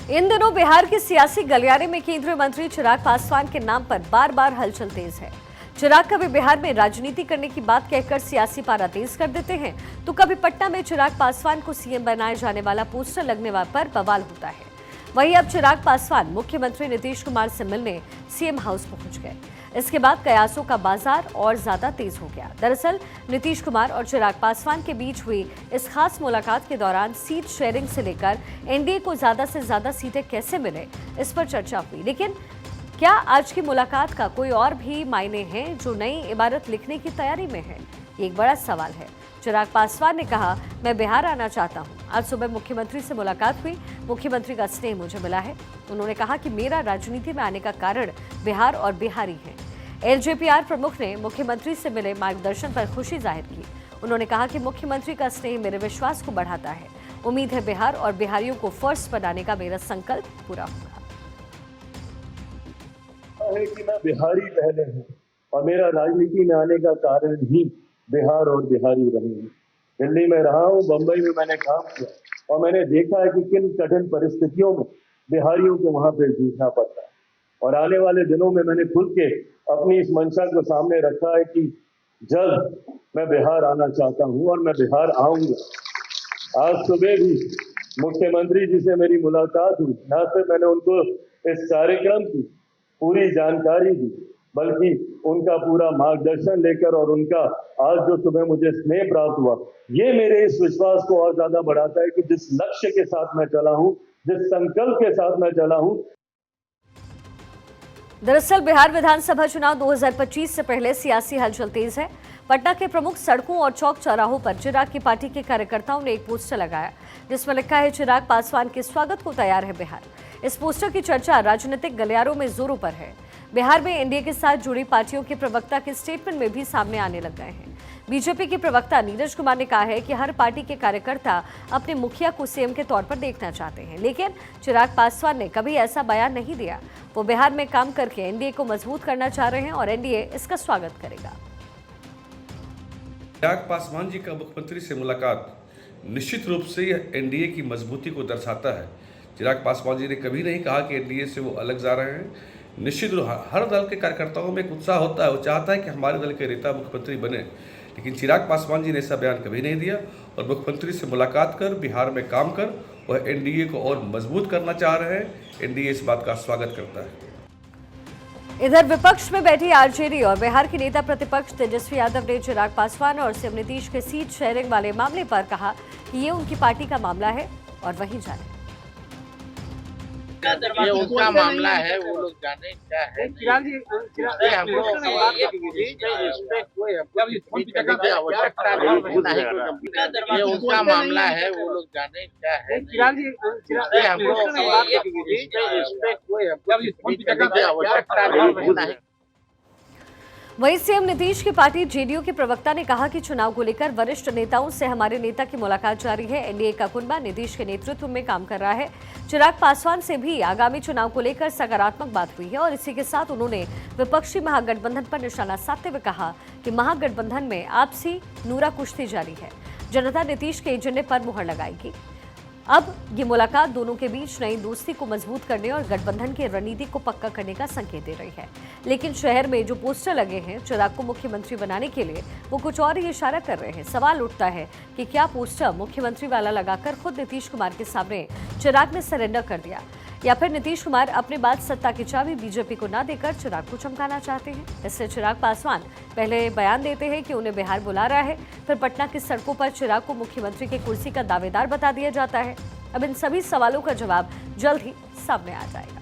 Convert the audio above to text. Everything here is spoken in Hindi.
इन दिनों बिहार के सियासी गलियारे में केंद्रीय मंत्री चिराग पासवान के नाम पर बार बार हलचल तेज है। चिराग कभी बिहार में राजनीति करने की बात कहकर सियासी पारा तेज कर देते हैं, तो कभी पटना में चिराग पासवान को सीएम बनाए जाने वाला पोस्टर लगने पर बवाल होता है। वहीं अब चिराग पासवान मुख्यमंत्री नीतीश कुमार से मिलने सीएम हाउस पहुंच गए। इसके बाद कयासों का बाजार और ज्यादा तेज हो गया। दरअसल नीतीश कुमार और चिराग पासवान के बीच हुई इस खास मुलाकात के दौरान सीट शेयरिंग से लेकर एनडीए को ज्यादा से ज्यादा सीटें कैसे मिले, इस पर चर्चा हुई। लेकिन क्या आज की मुलाकात का कोई और भी मायने हैं जो नई इबारत लिखने की तैयारी में है? ये एक बड़ा सवाल है। चिराग पासवान ने कहा, मैं बिहार आना चाहता हूं। आज सुबह मुख्यमंत्री से मुलाकात हुई। मुख्यमंत्री का स्नेह मुझे मिला है। उन्होंने कहा कि मेरा राजनीति में आने का कारण बिहार और बिहारी हैं। एलजेपीआर प्रमुख ने मुख्यमंत्री से मिले मार्गदर्शन पर खुशी जाहिर की। उन्होंने कहा कि मुख्यमंत्री का स्नेह मेरे विश्वास को बढ़ाता है। उम्मीद है बिहार और बिहारियों को फर्स्ट बनाने का मेरा संकल्प पूरा होगा। है कि मैं बिहारी पहले हूँ और मेरा राजनीति में आने का कारण ही बिहार और बिहारी रहे हैं। दिल्ली में रहा हूँ, बंबई में मैंने काम किया और मैंने देखा है कि किन कठिन परिस्थितियों में बिहारियों को वहां पे जूझना पड़ता है। और आने वाले दिनों में मैंने खुल के अपनी इस मंशा को सामने रखा है कि जल्द मैं बिहार आना चाहता हूँ और मैं बिहार आऊंगा। आज सुबह भी मुख्यमंत्री जी से मेरी मुलाकात हुई। न सिर्फ मैंने उनको इस कार्यक्रम की पूरी जानकारी दी, बल्कि उनका पूरा मार्गदर्शन लेकर और उनका आज जो सुबह मुझे स्नेह प्राप्त हुआ, ये मेरे इस विश्वास को और ज्यादा बढ़ाता है कि जिस लक्ष्य के साथ मैं चला हूं, जिस संकल्प के साथ मैं चला हूं। दरअसल बिहार विधानसभा चुनाव 2025 से पहले सियासी हलचल तेज है। पटना के प्रमुख सड़कों और चौक चौराहों पर चिराग की पार्टी के कार्यकर्ताओं ने एक पोस्टर लगाया, जिसमें लिखा है, चिराग पासवान के स्वागत को तैयार है बिहार। इस पोस्टर की चर्चा राजनीतिक गलियारों में जोरों पर है। बिहार में एनडीए के साथ जुड़ी पार्टियों के प्रवक्ता के स्टेटमेंट में भी सामने आने लग गए हैं। बीजेपी के प्रवक्ता नीरज कुमार ने कहा है कि हर पार्टी के कार्यकर्ता अपने मुखिया को सीएम के तौर पर देखना चाहते हैं, लेकिन चिराग पासवान ने कभी ऐसा बयान नहीं दिया। वो बिहार में काम करके एनडीए को मजबूत करना चाह रहे हैं और एनडीए इसका स्वागत करेगा। चिराग पासवान जी का मुख्यमंत्री से मुलाकात निश्चित रूप से यह एनडीए की मजबूती को दर्शाता है। चिराग पासवान जी ने कभी नहीं कहा कि एनडीए से वो अलग जा रहे हैं। निश्चित रूप हर दल के कार्यकर्ताओं में एक उत्साह होता है, वो चाहता है कि हमारे दल के नेता मुख्यमंत्री बने, लेकिन चिराग पासवान जी ने ऐसा बयान कभी नहीं दिया और मुख्यमंत्री से मुलाकात कर बिहार में काम कर वह एनडीए को और मजबूत करना चाह रहे हैं। एनडीए इस बात का स्वागत करता है। इधर विपक्ष में बैठी आरजेडी और बिहार के नेता प्रतिपक्ष तेजस्वी यादव ने चिराग पासवान और सीएम नीतीश के सीट शेयरिंग वाले मामले पर कहा कि ये उनकी पार्टी का मामला है और वहीं जाने। ये उनका मामला है, वो लोग जाने क्या है। ये आवश्यकता नहीं, ये उनका मामला है, वो लोग जाने क्या है। आवश्यकता नहीं। वहीं सीएम नीतीश की पार्टी जेडीयू के प्रवक्ता ने कहा कि चुनाव को लेकर वरिष्ठ नेताओं से हमारे नेता की मुलाकात जारी है। एनडीए का कुनबा नीतीश के नेतृत्व में काम कर रहा है। चिराग पासवान से भी आगामी चुनाव को लेकर सकारात्मक बात हुई है और इसी के साथ उन्होंने विपक्षी महागठबंधन पर निशाना साधते हुए कहा कि महागठबंधन में आपसी नूरा कुश्ती जारी है। जनता नीतीश के एजेंडे पर मुहर लगाएगी। अब ये मुलाकात दोनों के बीच नई दोस्ती को मजबूत करने और गठबंधन की रणनीति को पक्का करने का संकेत दे रही है। लेकिन शहर में जो पोस्टर लगे हैं चिराग को मुख्यमंत्री बनाने के लिए, वो कुछ और ही इशारा कर रहे हैं। सवाल उठता है कि क्या पोस्टर मुख्यमंत्री वाला लगाकर खुद नीतीश कुमार के सामने चिराग ने सरेंडर कर दिया, या फिर नीतीश कुमार अपने बाद सत्ता की चाबी बीजेपी को ना देकर चिराग को चमकाना चाहते हैं। इससे चिराग पासवान पहले बयान देते हैं कि उन्हें बिहार बुला रहा है, फिर पटना की सड़कों पर चिराग को मुख्यमंत्री की कुर्सी का दावेदार बता दिया जाता है। अब इन सभी सवालों का जवाब जल्द ही सामने आ जाएगा।